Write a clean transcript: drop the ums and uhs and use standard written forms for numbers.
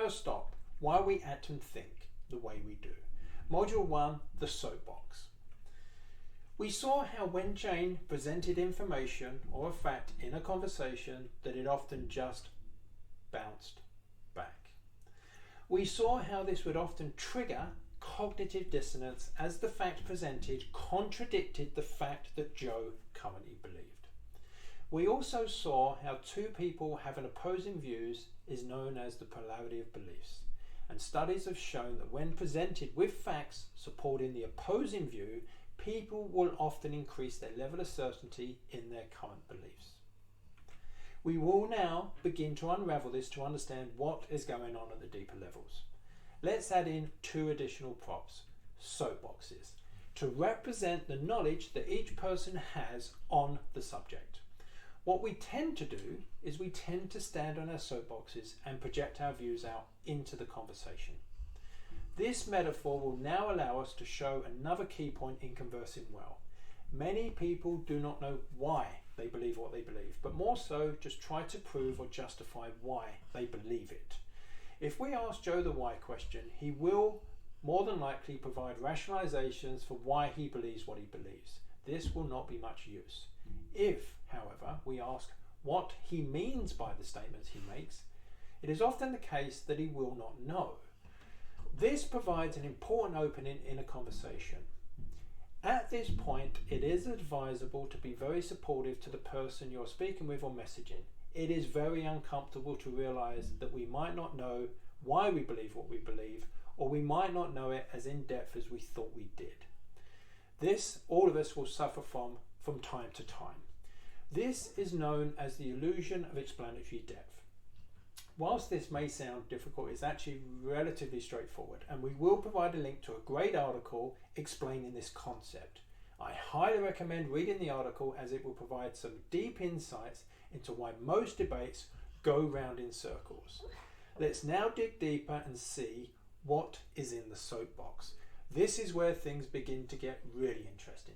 first stop, why we act and think the way we do. Module 1, the soapbox. We saw how when Jane presented information or a fact in a conversation that it often just bounced back. We saw how this would often trigger cognitive dissonance as the fact presented contradicted the fact that Joe currently believed. We also saw how two people having opposing views is known as the polarity of beliefs, and studies have shown that when presented with facts supporting the opposing view, people will often increase their level of certainty in their current beliefs. We will now begin to unravel this to understand what is going on at the deeper levels. Let's add in 2 additional props, soapboxes, to represent the knowledge that each person has on the subject. What we tend to do is we tend to stand on our soapboxes and project our views out into the conversation. This metaphor will now allow us to show another key point in conversing well. Many people do not know why they believe what they believe, but more so just try to prove or justify why they believe it. If we ask Joe the why question, he will more than likely provide rationalizations for why he believes what he believes. This will not be much use. If, however, we ask what he means by the statements he makes, it is often the case that he will not know. This provides an important opening in a conversation. At this point, it is advisable to be very supportive to the person you're speaking with or messaging. It is very uncomfortable to realize that we might not know why we believe what we believe, or we might not know it as in depth as we thought we did. This all of us will suffer from time to time. This is known as the illusion of explanatory depth. Whilst this may sound difficult, it's actually relatively straightforward, and we will provide a link to a great article explaining this concept. I highly recommend reading the article as it will provide some deep insights into why most debates go round in circles. Let's now dig deeper and see what is in the soapbox. This is where things begin to get really interesting.